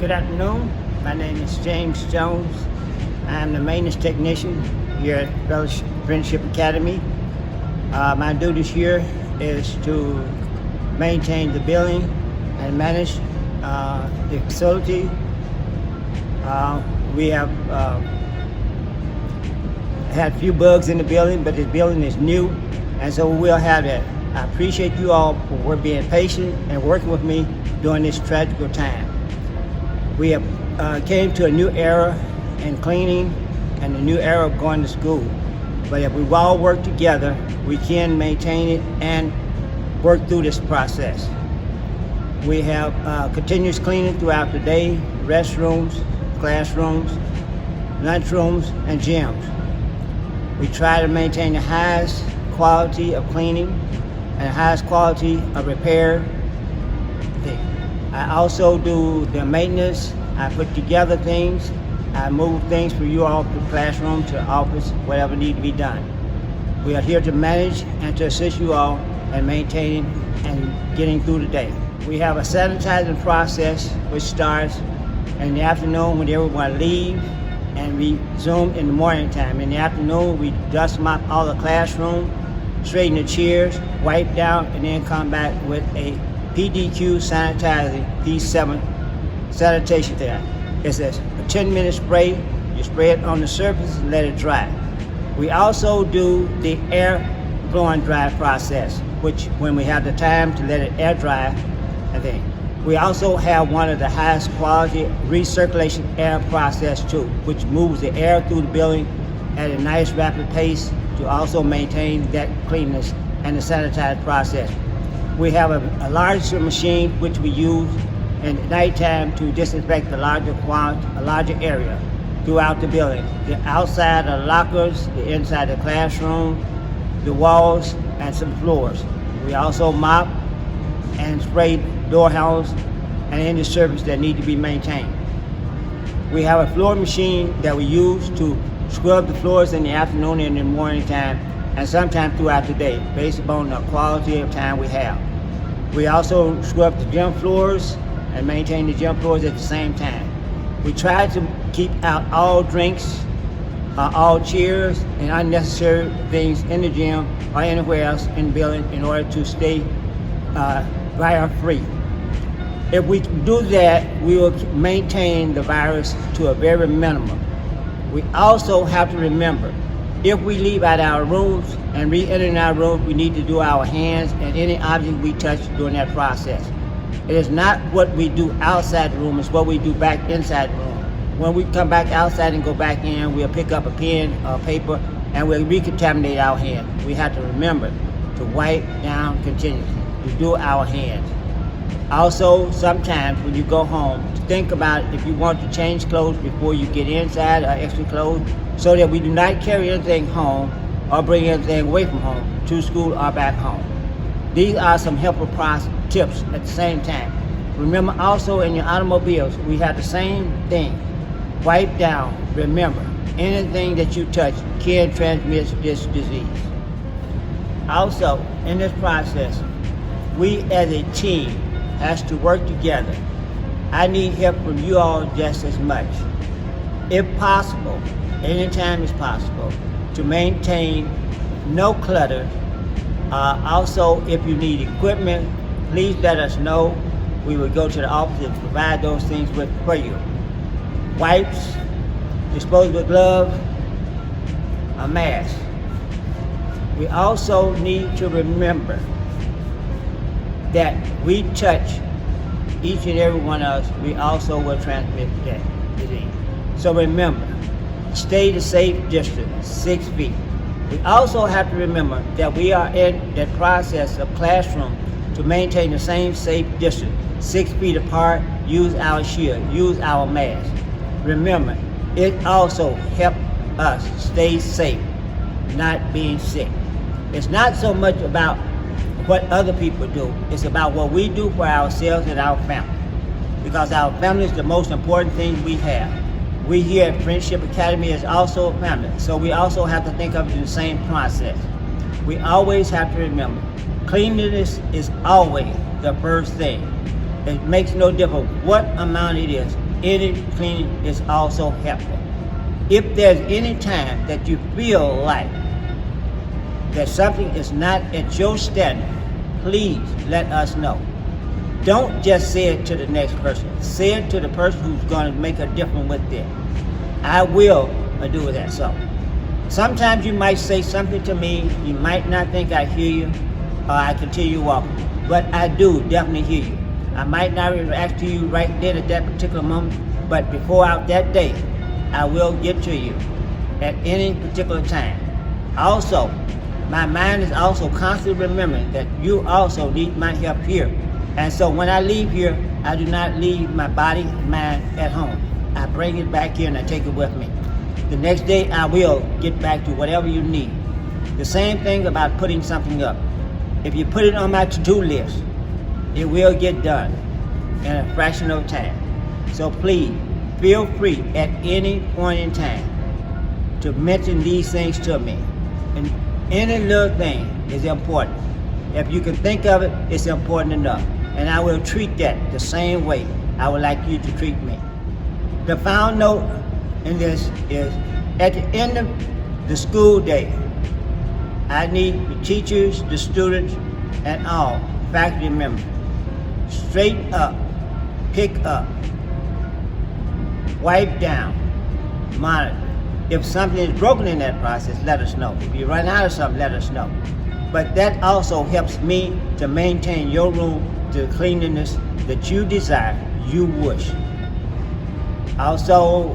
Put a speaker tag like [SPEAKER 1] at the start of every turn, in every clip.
[SPEAKER 1] Good afternoon. My name is James Jones. I'm the maintenance technician here at Friendship Academy. My duties here is to maintain the building and manage the facility. We have had a few bugs in the building, but this building is new, and so we'll have that. I appreciate you all for being patient and working with me during this tragical time. We have came to a new era in cleaning and a new era of going to school. But if we all work together, we can maintain it and work through this process. We have continuous cleaning throughout the day, restrooms, classrooms, lunchrooms, and gyms. We try to maintain the highest quality of cleaning and the highest quality of repair. I also do the maintenance. I put together things. I move things for you all from classroom to office, whatever needs to be done. We are here to manage and to assist you all in maintaining and getting through the day. We have a sanitizing process which starts in the afternoon when everyone leaves and we resume in the morning time. In the afternoon, we dust mop all the classroom, straighten the chairs, wipe down, and then come back with a PDQ sanitizing P7 sanitation there. It's a 10-minute spray. You spray it on the surface and let it dry. We also do the air blowing dry process, which when we have the time to let it air dry, and then we also have one of the highest quality recirculation air process too, which moves the air through the building at a nice rapid pace to also maintain that cleanness and the sanitized process. We have a larger machine which we use in the nighttime to disinfect a larger area throughout the building. The outside of the lockers, the inside of the classroom, the walls, and some floors. We also mop and spray door handles and any surface that need to be maintained. We have a floor machine that we use to scrub the floors in the afternoon and in the morning time, and sometimes throughout the day, based upon the quality of time we have. We also scrub the gym floors and maintain the gym floors at the same time. We try to keep out all drinks, all chairs, and unnecessary things in the gym or anywhere else in the building in order to stay virus-free. If we do that, we will maintain the virus to a very minimum. We also have to remember, if we leave out our rooms and re-enter our rooms, we need to do our hands and any object we touch during that process. It is not what we do outside the room, it's what we do back inside the room. When we come back outside and go back in, we'll pick up a pen or paper and we'll recontaminate our hands. We have to remember to wipe down continuously, to do our hands. Also, sometimes when you go home, think about if you want to change clothes before you get inside or extra clothes, so that we do not carry anything home or bring anything away from home to school or back home. These are some helpful tips at the same time. Remember also in your automobiles, we have the same thing. Wipe down. Remember, anything that you touch can transmit this disease. Also, in this process, we as a team has to work together. I need help from you all just as much. If possible, anytime it's possible, to maintain no clutter. Also, if you need equipment, please let us know. We will go to the office and provide those things for you. Wipes, disposable gloves, a mask. We also need to remember that we touch each and every one of us, we also will transmit that disease. So remember, stay the safe distance, 6 feet. We also have to remember that we are in the process of classroom to maintain the same safe distance, 6 feet apart, use our shield, use our mask. Remember, it also helps us stay safe, not being sick. It's not so much about what other people do, it's about what we do for ourselves and our family. Because our family is the most important thing we have. We here at Friendship Academy is also a family, so we also have to think of it in the same process. We always have to remember, cleanliness is always the first thing. It makes no difference what amount it is. any cleaning is also helpful. If there's any time that you feel like that something is not at your standard, please let us know. Don't just say it to the next person. Say it to the person who's going to make a difference with them. I will do that. So sometimes you might say something to me, you might not think I hear you, or I continue walking, but I do definitely hear you. I might not react to you right then at that particular moment, but before out that day, I will get to you at any particular time. Also, my mind is also constantly remembering that you also need my help here. And so when I leave here, I do not leave my body and mind at home. I bring it back here and I take it with me. The next day, I will get back to whatever you need. The same thing about putting something up. If you put it on my to-do list, it will get done in a fraction of time. So please, feel free at any point in time to mention these things to me. And any little thing is important. If you can think of it, it's important enough. And I will treat that the same way I would like you to treat me. The final note in this is, at the end of the school day, I need the teachers, the students, and all faculty members, straighten up, pick up, wipe down, monitor. If something is broken in that process, let us know. If you run out of something, let us know. But that also helps me to maintain your room to the cleanliness that you desire, you wish. Also,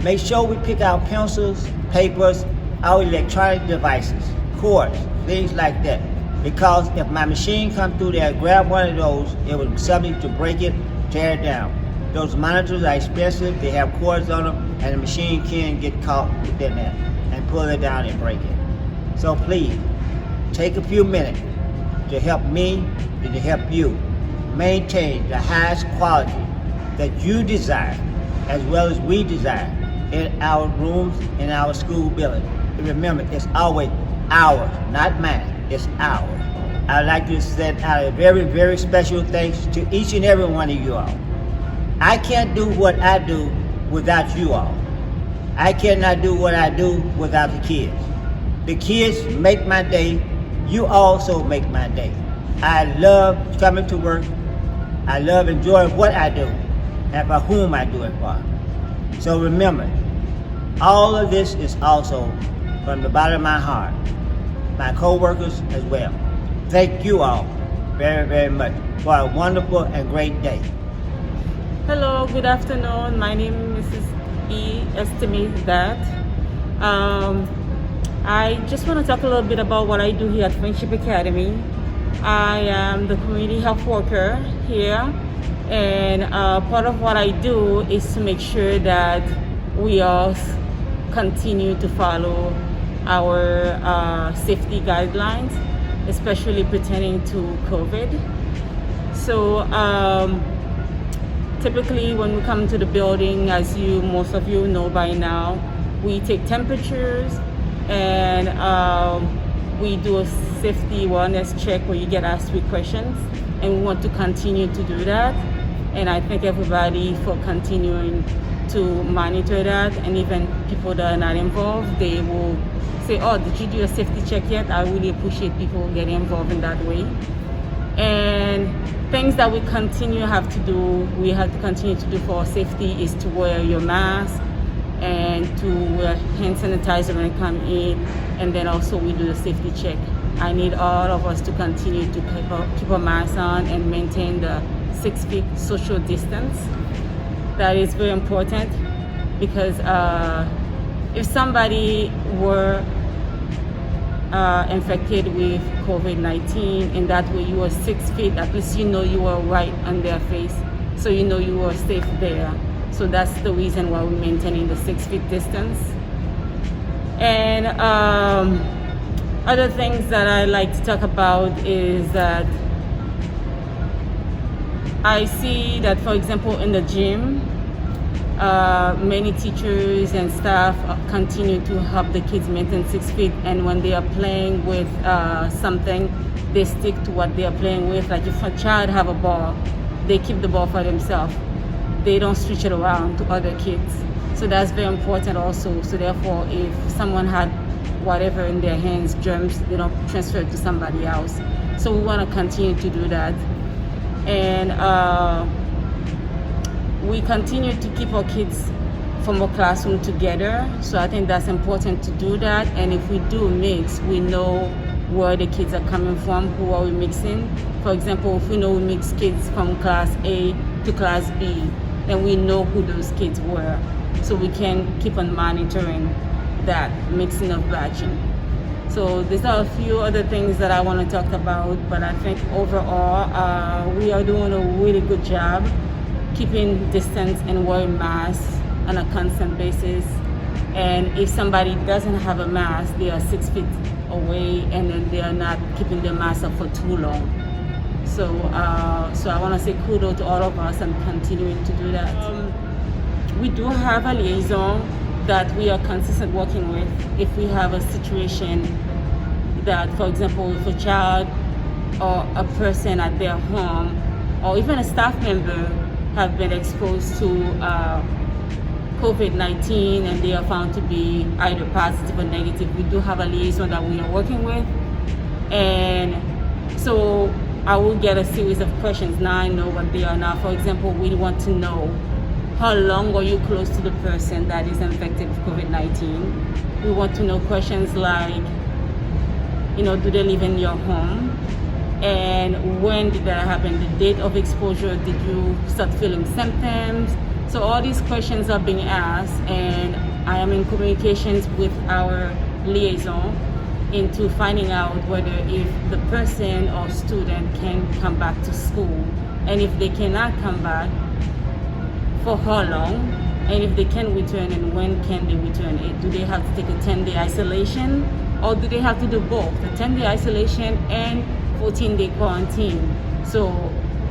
[SPEAKER 1] make sure we pick out pencils, papers, our electronic devices, cords, things like that. Because if my machine comes through there, grab one of those, it will be subject to break it, tear it down. Those monitors are expensive, they have cords on them, and the machine can get caught within that and pull it down and break it. So please, take a few minutes to help me and to help you maintain the highest quality that you desire, as well as we desire, in our rooms, in our school building. And remember, it's always ours, not mine, it's ours. I'd like to send out a very, very special thanks to each and every one of you all. I can't do what I do without you all. I cannot do what I do without the kids. The kids make my day. You also make my day. I love coming to work. I love enjoying what I do and for whom I do it for. So remember, all of this is also from the bottom of my heart, my co-workers as well. Thank you all very, very much for a wonderful and great day.
[SPEAKER 2] Hello, good afternoon. My name is Mrs. E. Estimate that. I just want to talk a little bit about what I do here at Friendship Academy. I am the community health worker here, and part of what I do is to make sure that we all continue to follow our safety guidelines, especially pertaining to COVID. So typically when we come to the building, as most of you know by now, we take temperatures and we do a safety wellness check where you get asked 3 questions, and we want to continue to do that. And I thank everybody for continuing to monitor that, and even people that are not involved, they will say, oh, did you do a safety check yet? I really appreciate people getting involved in that way. And things that we have to continue to do for our safety is to wear your mask and to wear hand sanitizer when you come in, and then also we do the safety check. I need all of us to continue to keep our masks on and maintain the 6 feet social distance. That is very important, because if somebody were infected with COVID-19, and that way you were 6 feet, at least you know you were right on their face, so you know you were safe there. So that's the reason why we're maintaining the 6 feet distance. And other things that I like to talk about is that I see that, for example, in the gym, many teachers and staff continue to help the kids maintain 6 feet, and when they are playing with something, they stick to what they are playing with. Like if a child have a ball, they keep the ball for themselves. they don't switch it around to other kids. So that's very important also. So therefore, if someone had whatever in their hands, germs, they don't transfer it to somebody else. So we want to continue to do that. And we continue to keep our kids from our classroom together. So I think that's important to do that. And if we do mix, we know where the kids are coming from, who are we mixing. For example, if we know we mix kids from class A to class B, then we know who those kids were. So we can keep on monitoring that mixing of batching. So these are a few other things that I want to talk about, but I think overall we are doing a really good job keeping distance and wearing masks on a constant basis. And if somebody doesn't have a mask, they are 6 feet away, and then they are not keeping their mask up for too long. So I want to say kudos to all of us and continuing to do that. We do have a liaison that we are consistent working with. If we have a situation that, for example, if a child or a person at their home or even a staff member have been exposed to COVID-19 and they are found to be either positive or negative, we do have a liaison that we are working with. And so I will get a series of questions. Now I know what they are now. For example, we want to know, how long are you close to the person that is infected with COVID-19? We want to know questions like, do they live in your home? And when did that happen? The date of exposure, did you start feeling symptoms? So all these questions are being asked, and I am in communications with our liaison into finding out whether if the person or student can come back to school. And if they cannot come back, for how long? And if they can return, and when can they return? Do they have to take a 10-day isolation, or do they have to do both, the 10-day isolation and 14-day quarantine? So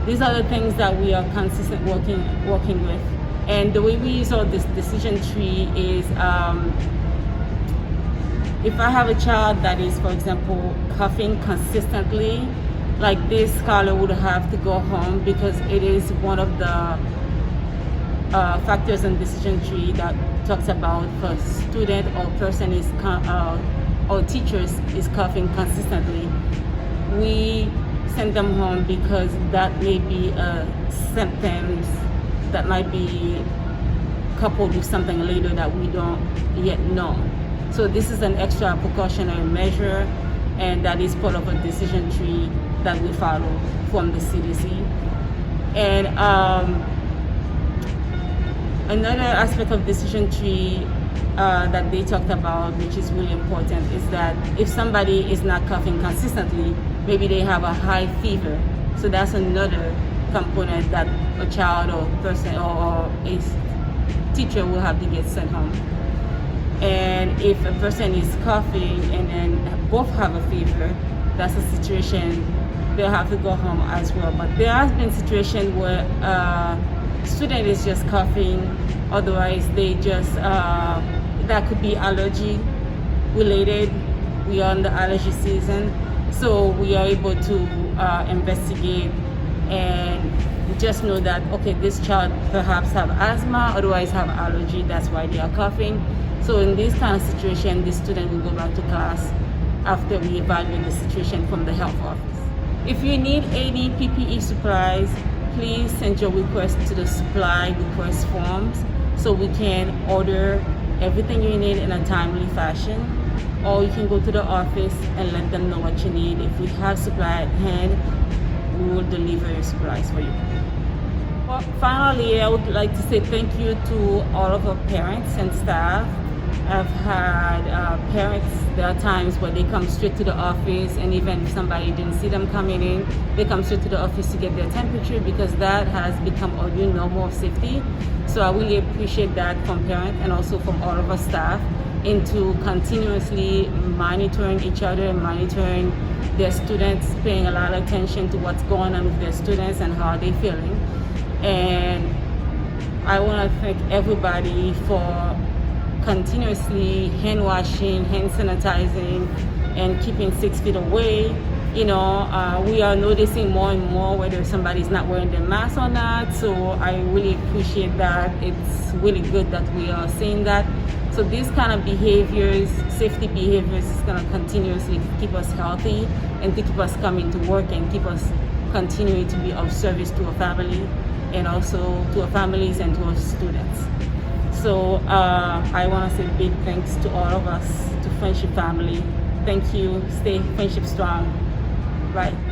[SPEAKER 2] these are the things that we are consistently working with. And the way we use all this decision tree is, if I have a child that is, for example, coughing consistently, like this, Carla would have to go home, because it is one of the factors in decision tree that talks about if a student or person is or teachers is coughing consistently, we send them home, because that may be symptoms that might be coupled with something later that we don't yet know. So this is an extra precautionary measure, and that is part of a decision tree that we follow from the CDC. And another aspect of decision tree that they talked about, which is really important, is that if somebody is not coughing consistently, maybe they have a high fever. So that's another component that a child or person or a teacher will have to get sent home. And if a person is coughing and then both have a fever, that's a situation they'll have to go home as well. But there has been situations where student is just coughing, otherwise they just that could be allergy related. We are in the allergy season, so we are able to investigate and just know that, okay, this child perhaps have asthma, otherwise have allergy, that's why they are coughing. So in this kind of situation, the student will go back to class after we evaluate the situation from the health office. If you need any PPE supplies, please send your request to the supply request forms so we can order everything you need in a timely fashion. Or you can go to the office and let them know what you need. If we have supply at hand, we will deliver your supplies for you. Well, finally, I would like to say thank you to all of our parents and staff. I've had parents, there are times where they come straight to the office, and even if somebody didn't see them coming in, they come straight to the office to get their temperature, because that has become our new normal of safety. So I really appreciate that from parents and also from all of our staff, into continuously monitoring each other and monitoring their students, paying a lot of attention to what's going on with their students and how they're feeling. And I want to thank everybody for continuously hand washing, hand sanitizing, and keeping 6 feet away we are noticing more and more whether somebody's not wearing their mask or not. So I really appreciate that. It's really good that we are seeing that. So these kind of behaviors, safety behaviors, is going to continuously keep us healthy and to keep us coming to work and keep us continuing to be of service to our family and also to our families and to our students. So I want to say big thanks to all of us, to Friendship family. Thank you. Stay Friendship strong. Bye.